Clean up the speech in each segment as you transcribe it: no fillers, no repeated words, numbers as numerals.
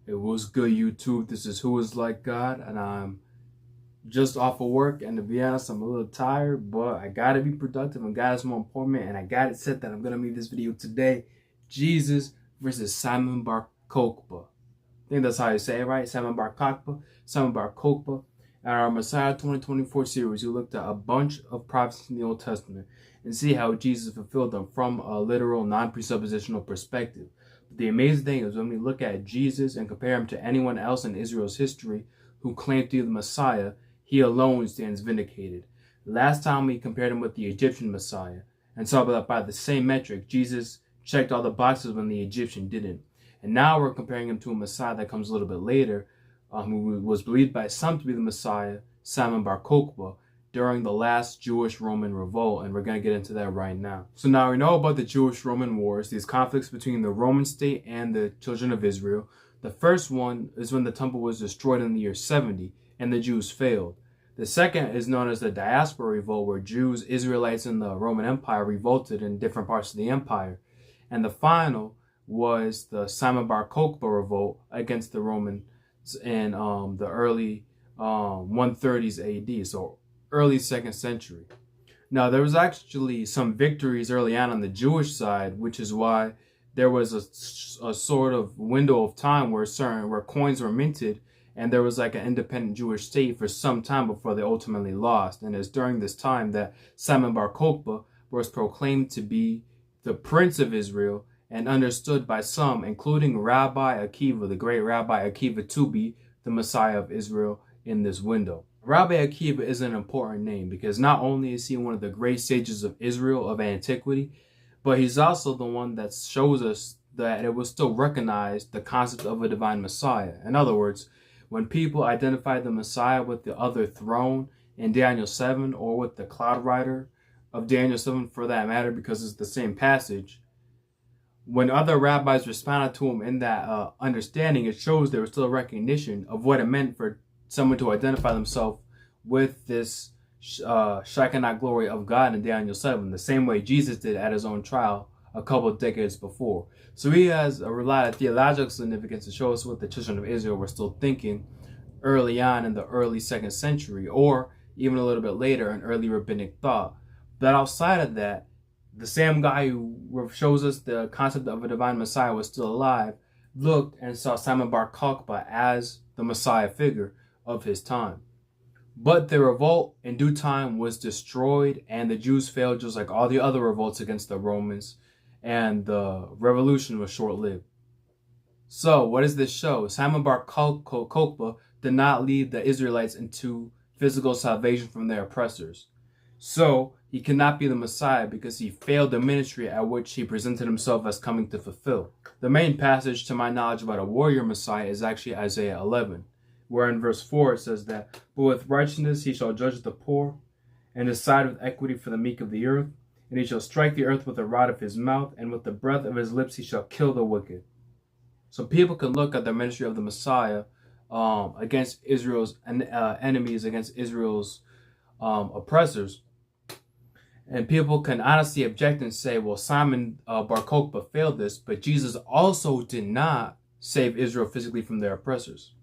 It was good, YouTube. This is Who Is Like God, and I'm just off of work. And to be honest, I'm a little tired, but I gotta be productive, and God is more important. And I got it set that I'm gonna make this video today: Jesus versus Simon Bar Kokhba. I think that's how you say it, right? Simon Bar Kokhba. Simon Bar Kokhba. And our Messiah 2024 series, we looked at a bunch of prophecies in the Old Testament and see how Jesus fulfilled them from a literal, non-presuppositional perspective. But the amazing thing is when we look at Jesus and compare him to anyone else in Israel's history who claimed to be the Messiah, he alone stands vindicated. Last time we compared him with the Egyptian Messiah and saw that by the same metric, Jesus checked all the boxes when the Egyptian didn't. And now we're comparing him to a Messiah that comes a little bit later, who was believed by some to be the Messiah, Simon Bar Kokhba, during the last Jewish-Roman revolt, and we're going to get into that right now. So now we know about the Jewish-Roman wars, these conflicts between the Roman state and the children of Israel. The first one is when the temple was destroyed in the year 70 and the Jews failed. The second is known as the diaspora revolt, where Jews, Israelites, and the Roman Empire revolted in different parts of the empire. And the final was the Simon Bar Kokhba revolt against the Romans in the early 130s AD, so early 2nd century. Now, there was actually some victories early on the Jewish side, which is why there was a sort of window of time where coins were minted, and there was like an independent Jewish state for some time before they ultimately lost. And it's during this time that Simon Bar Kokhba was proclaimed to be the Prince of Israel and understood by some, including Rabbi Akiva, the great Rabbi Akiva, to be the Messiah of Israel in this window. Rabbi Akiva is an important name because not only is he one of the great sages of Israel of antiquity, but he's also the one that shows us that it was still recognized the concept of a divine Messiah. In other words, when people identified the Messiah with the other throne in Daniel 7 or with the cloud rider of Daniel 7 for that matter, because it's the same passage, when other rabbis responded to him in that understanding, it shows there was still a recognition of what it meant for someone to identify themselves with this Shekinah glory of God in Daniel 7, the same way Jesus did at his own trial a couple of decades before. So he has a lot of theological significance to show us what the children of Israel were still thinking early on in the early 2nd century, or even a little bit later in early rabbinic thought. But outside of that, the same guy who shows us the concept of a divine Messiah was still alive, looked and saw Simon Bar Kokhba as the Messiah figure of his time. But the revolt in due time was destroyed, and the Jews failed just like all the other revolts against the Romans, and the revolution was short-lived. So what does this show? Simon Bar Kokhba did not lead the Israelites into physical salvation from their oppressors. So he cannot be the Messiah because he failed the ministry at which he presented himself as coming to fulfill. The main passage to my knowledge about a warrior Messiah is actually Isaiah 11, where in verse 4 it says that, "But with righteousness he shall judge the poor, and decide with equity for the meek of the earth. And he shall strike the earth with the rod of his mouth, and with the breath of his lips he shall kill the wicked." So people can look at the ministry of the Messiah against Israel's enemies, against Israel's oppressors. And people can honestly object and say, well, Simon Bar Kokhba failed this, but Jesus also did not save Israel physically from their oppressors.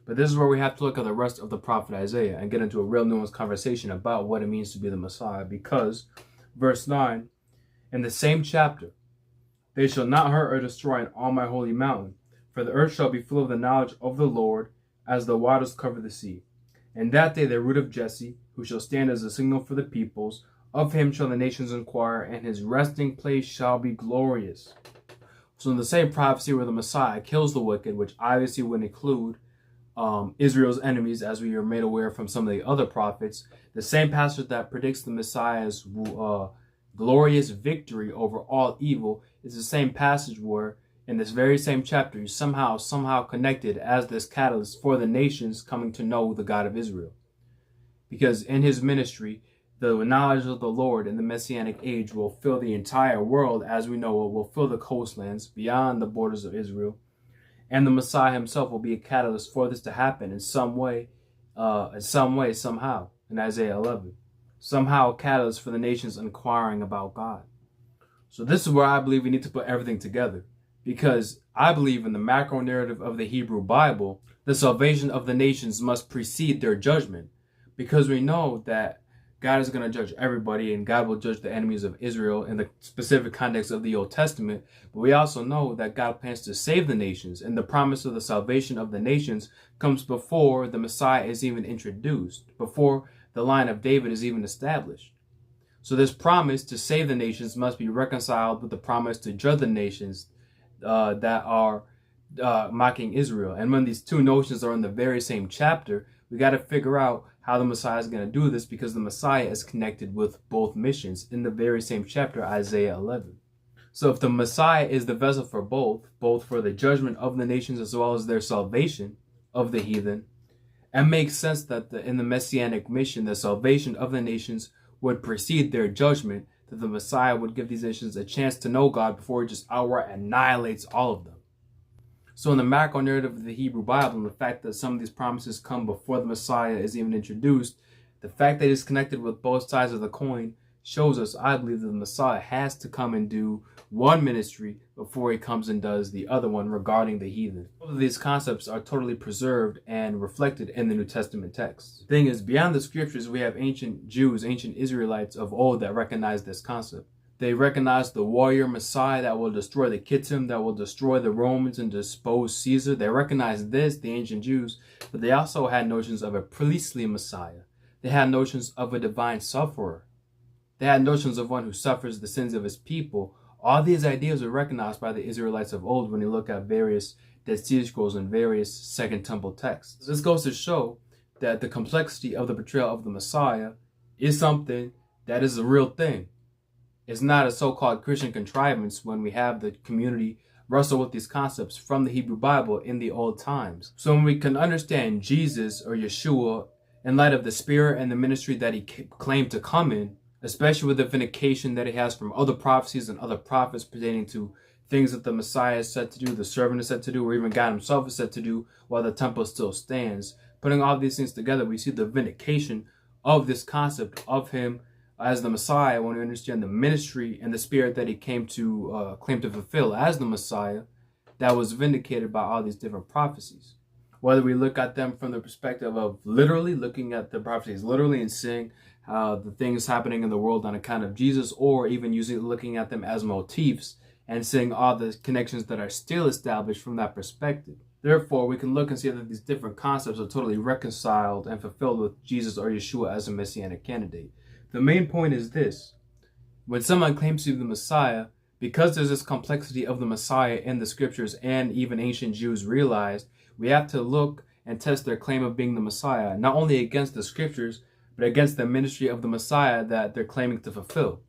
But this is where we have to look at the rest of the prophet Isaiah and get into a real nuanced conversation about what it means to be the Messiah. Because, verse 9, in the same chapter, "They shall not hurt or destroy in all my holy mountain, for the earth shall be full of the knowledge of the Lord as the waters cover the sea. In that day the root of Jesse, who shall stand as a signal for the peoples, of him shall the nations inquire, and his resting place shall be glorious." So in the same prophecy where the Messiah kills the wicked, which obviously would include Israel's enemies, as we are made aware from some of the other prophets, the same passage that predicts the Messiah's glorious victory over all evil is the same passage where in this very same chapter he's somehow connected as this catalyst for the nations coming to know the God of Israel. Because in his ministry, the knowledge of the Lord in the messianic age will fill the entire world, as we know it will fill the coastlands beyond the borders of Israel. And the Messiah himself will be a catalyst for this to happen in some way, somehow, in Isaiah 11. Somehow a catalyst for the nations inquiring about God. So this is where I believe we need to put everything together. Because I believe in the macro narrative of the Hebrew Bible, the salvation of the nations must precede their judgment. Because we know that God is going to judge everybody, and God will judge the enemies of Israel in the specific context of the Old Testament. But we also know that God plans to save the nations, and the promise of the salvation of the nations comes before the Messiah is even introduced, before the line of David is even established. So this promise to save the nations must be reconciled with the promise to judge the nations that are mocking Israel. And when these two notions are in the very same chapter, we got to figure out how the Messiah is going to do this, because the Messiah is connected with both missions in the very same chapter, Isaiah 11. So if the Messiah is the vessel for both for the judgment of the nations as well as their salvation of the heathen, it makes sense that in the messianic mission, the salvation of the nations would precede their judgment, that the Messiah would give these nations a chance to know God before he just outright annihilates all of them. So in the macro narrative of the Hebrew Bible, and the fact that some of these promises come before the Messiah is even introduced, the fact that it's connected with both sides of the coin shows us, I believe, that the Messiah has to come and do one ministry before he comes and does the other one regarding the heathen. Both of these concepts are totally preserved and reflected in the New Testament text. The thing is, beyond the scriptures, we have ancient Jews, ancient Israelites of old that recognize this concept. They recognize the warrior Messiah that will destroy the Kittim, that will destroy the Romans and depose Caesar. They recognize this, the ancient Jews, but they also had notions of a priestly Messiah. They had notions of a divine sufferer. They had notions of one who suffers the sins of his people. All these ideas were recognized by the Israelites of old when you look at various Dead Sea Scrolls and various Second Temple texts. This goes to show that the complexity of the portrayal of the Messiah is something that is a real thing. It's not a so-called Christian contrivance when we have the community wrestle with these concepts from the Hebrew Bible in the old times. So when we can understand Jesus or Yeshua in light of the spirit and the ministry that he claimed to come in, especially with the vindication that he has from other prophecies and other prophets pertaining to things that the Messiah is said to do, the servant is said to do, or even God himself is said to do while the temple still stands. Putting all these things together, we see the vindication of this concept of him as the Messiah when we understand the ministry and the spirit that he came to claim to fulfill as the Messiah that was vindicated by all these different prophecies. Whether we look at them from the perspective of literally looking at the prophecies literally and seeing the things happening in the world on account of Jesus, or even looking at them as motifs and seeing all the connections that are still established from that perspective. Therefore, we can look and see that these different concepts are totally reconciled and fulfilled with Jesus or Yeshua as a messianic candidate. The main point is this: when someone claims to be the Messiah, because there's this complexity of the Messiah in the scriptures, and even ancient Jews realized, we have to look and test their claim of being the Messiah, not only against the scriptures, but against the ministry of the Messiah that they're claiming to fulfill.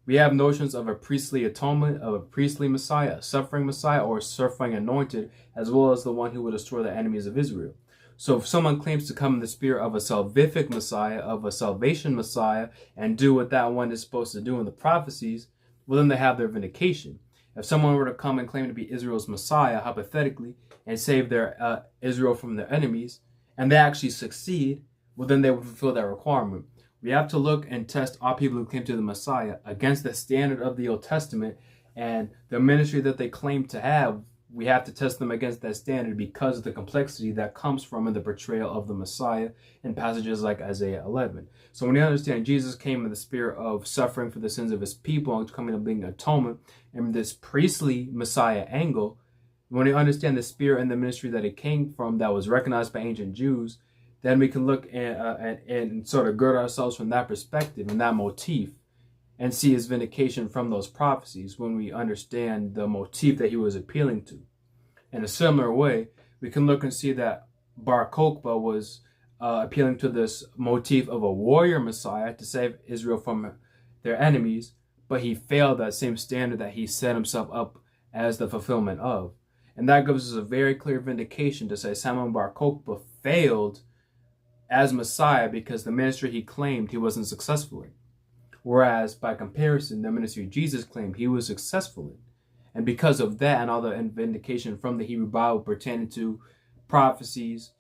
We have notions of a priestly atonement, of a priestly Messiah, a suffering Messiah, or a suffering anointed, as well as the one who will destroy the enemies of Israel. So if someone claims to come in the spirit of a salvific Messiah, of a salvation Messiah, and do what that one is supposed to do in the prophecies, well, then they have their vindication. If someone were to come and claim to be Israel's Messiah, hypothetically, and save their Israel from their enemies, and they actually succeed, well, then they would fulfill that requirement. We have to look and test all people who claim to the Messiah against the standard of the Old Testament and the ministry that they claim to have. We have to test them against that standard because of the complexity that comes from in the portrayal of the Messiah in passages like Isaiah 11. So when you understand Jesus came in the spirit of suffering for the sins of his people and coming to being atonement, and this priestly Messiah angle, when you understand the spirit and the ministry that it came from that was recognized by ancient Jews, then we can look and sort of gird ourselves from that perspective and that motif, and see his vindication from those prophecies when we understand the motif that he was appealing to. In a similar way, we can look and see that Bar Kokhba was appealing to this motif of a warrior Messiah to save Israel from their enemies, but he failed that same standard that he set himself up as the fulfillment of. And that gives us a very clear vindication to say Simon Bar Kokhba failed as Messiah because the ministry he claimed he wasn't successful in. Whereas, by comparison, the ministry Jesus claimed he was successful in. And because of that and all the vindication from the Hebrew Bible pertaining to prophecies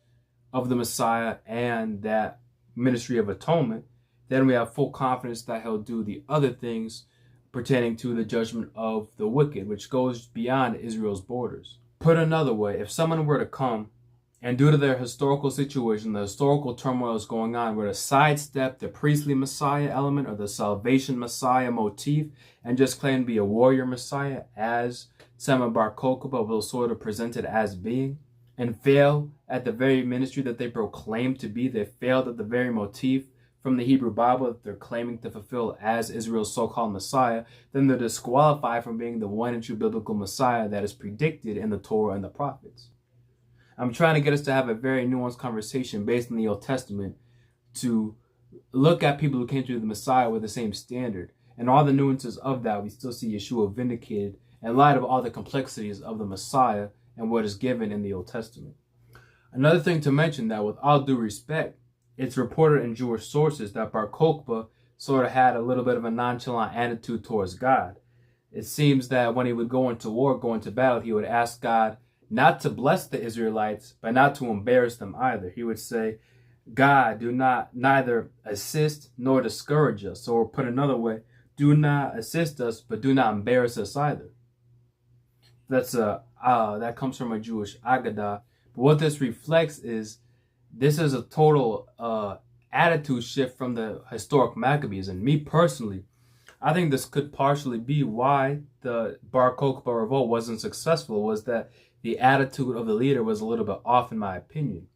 of the Messiah and that ministry of atonement, then we have full confidence that he'll do the other things pertaining to the judgment of the wicked, which goes beyond Israel's borders. Put another way, if someone were to come and due to their historical situation, the historical turmoil is going on, were to sidestep the priestly Messiah element or the salvation Messiah motif and just claim to be a warrior Messiah as some Bar Kokhba will sort of present it as being, and fail at the very ministry that they proclaim to be, they failed at the very motif from the Hebrew Bible that they're claiming to fulfill as Israel's so-called Messiah, then they're disqualified from being the one and true biblical Messiah that is predicted in the Torah and the prophets. I'm trying to get us to have a very nuanced conversation based on the Old Testament to look at people who came through the Messiah with the same standard. And all the nuances of that, we still see Yeshua vindicated in light of all the complexities of the Messiah and what is given in the Old Testament. Another thing to mention that with all due respect, it's reported in Jewish sources that Bar Kokhba sort of had a little bit of a nonchalant attitude towards God. It seems that when he would go into war, go into battle, he would ask God not to bless the Israelites, but not to embarrass them either. He would say, God, do not neither assist nor discourage us. Or put another way, do not assist us, but do not embarrass us either. That comes from a Jewish Agadah. But what this reflects is this is a total attitude shift from the historic Maccabees. And me personally, I think this could partially be why the Bar Kokhba revolt wasn't successful, was that the attitude of the leader was a little bit off, in my opinion.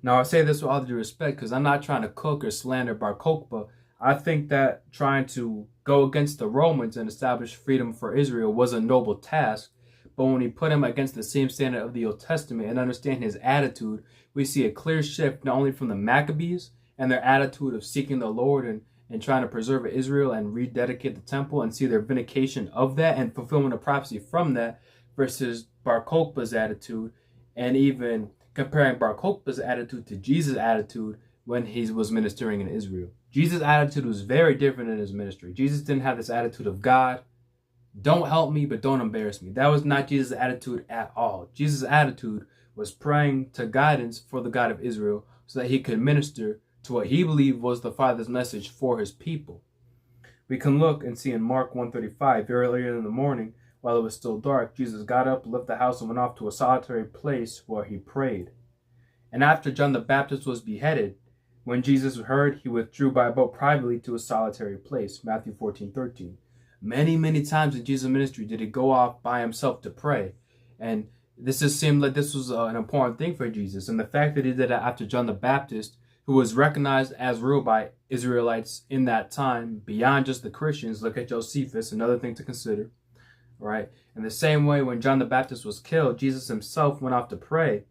Now, I say this with all due respect because I'm not trying to cook or slander Bar Kokhba. I think that trying to go against the Romans and establish freedom for Israel was a noble task. But when we put him against the same standard of the Old Testament and understand his attitude, we see a clear shift not only from the Maccabees and their attitude of seeking the Lord and trying to preserve Israel and rededicate the temple and see their vindication of that and fulfillment of prophecy from that, versus Bar Kokhba's attitude, and even comparing Bar Kokhba's attitude to Jesus' attitude when he was ministering in Israel. Jesus' attitude was very different in his ministry. Jesus didn't have this attitude of, God, don't help me, but don't embarrass me. That was not Jesus' attitude at all. Jesus' attitude was praying to guidance for the God of Israel so that he could minister to what he believed was the Father's message for his people. We can look and see in Mark 1:35, very early in the morning, while it was still dark, Jesus got up, left the house, and went off to a solitary place where he prayed. And after John the Baptist was beheaded, when Jesus heard, he withdrew by boat privately to a solitary place. Matthew 14:13. Many, many times in Jesus' ministry did he go off by himself to pray. And this just seemed like this was an important thing for Jesus. And the fact that he did that after John the Baptist, who was recognized as real by Israelites in that time, beyond just the Christians. Look at Josephus, another thing to consider. Right? In the same way, when John the Baptist was killed, Jesus himself went off to pray,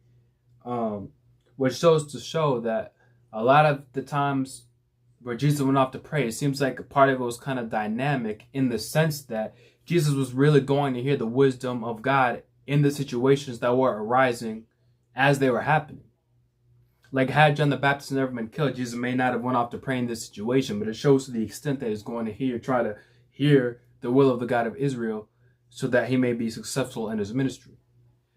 which shows to show that a lot of the times where Jesus went off to pray, it seems like a part of it was kind of dynamic in the sense that Jesus was really going to hear the wisdom of God in the situations that were arising as they were happening. Like, had John the Baptist never been killed, Jesus may not have went off to pray in this situation, but it shows to the extent that he's going to try to hear the will of the God of Israel, so that he may be successful in his ministry.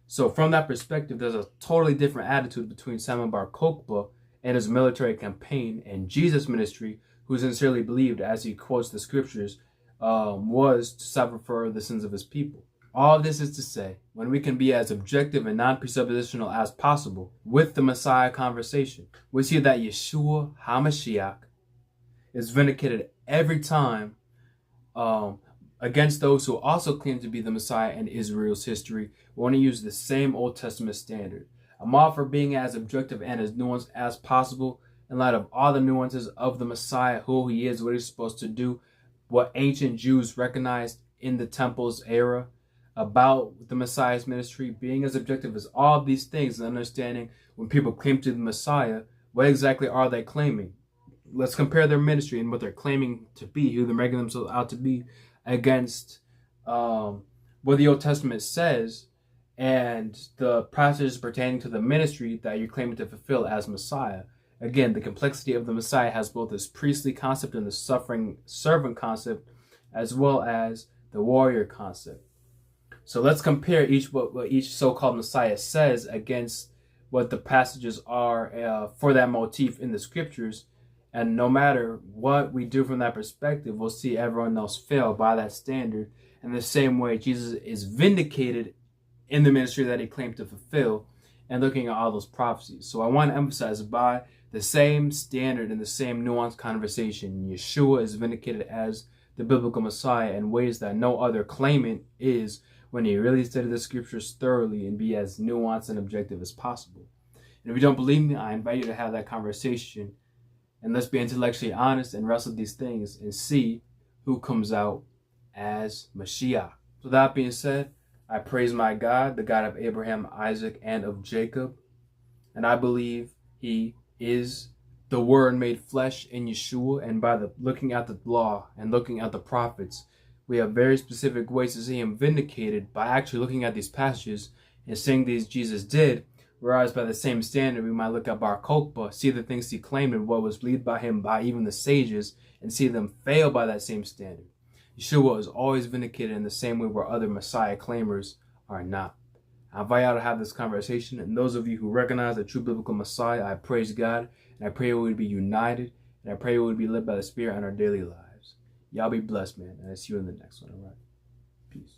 So from that perspective, there's a totally different attitude between Simon Bar Kokhba and his military campaign and Jesus' ministry, who sincerely believed, as he quotes the scriptures, was to suffer for the sins of his people. All of this is to say, when we can be as objective and non-presuppositional as possible with the Messiah conversation, we see that Yeshua HaMashiach is vindicated every time against those who also claim to be the Messiah in Israel's history. We want to use the same Old Testament standard. I'm all for being as objective and as nuanced as possible in light of all the nuances of the Messiah, who he is, what he's supposed to do, what ancient Jews recognized in the temple's era about the Messiah's ministry, being as objective as all these things and understanding when people claim to the Messiah, what exactly are they claiming? Let's compare their ministry and what they're claiming to be, who they're making themselves out to be, against what the Old Testament says and the passages pertaining to the ministry that you're claiming to fulfill as Messiah. Again, the complexity of the Messiah has both this priestly concept and the suffering servant concept, as well as the warrior concept. So let's compare what each so-called Messiah says against what the passages are for that motif in the scriptures, And no matter what we do from that perspective, we'll see everyone else fail by that standard. In the same way, Jesus is vindicated in the ministry that he claimed to fulfill, and looking at all those prophecies. So I want to emphasize, by the same standard and the same nuanced conversation, Yeshua is vindicated as the biblical Messiah in ways that no other claimant is, when he really study the scriptures thoroughly and be as nuanced and objective as possible. And if you don't believe me, I invite you to have that conversation, and let's be intellectually honest and wrestle these things and see who comes out as Mashiach. So that being said, I praise my God, the God of Abraham, Isaac, and of Jacob. And I believe he is the Word made flesh in Yeshua. And by looking at the law and looking at the prophets, we have very specific ways to see him vindicated by actually looking at these passages and seeing these Jesus did. Whereas by the same standard, we might look at Bar Kokhba, see the things he claimed and what was believed by him by even the sages, and see them fail by that same standard. Yeshua is always vindicated in the same way where other Messiah claimers are not. I invite y'all to have this conversation, and those of you who recognize the true biblical Messiah, I praise God, and I pray we would be united, and I pray we would be led by the Spirit in our daily lives. Y'all be blessed, man, and I see you in the next one, all right? Peace.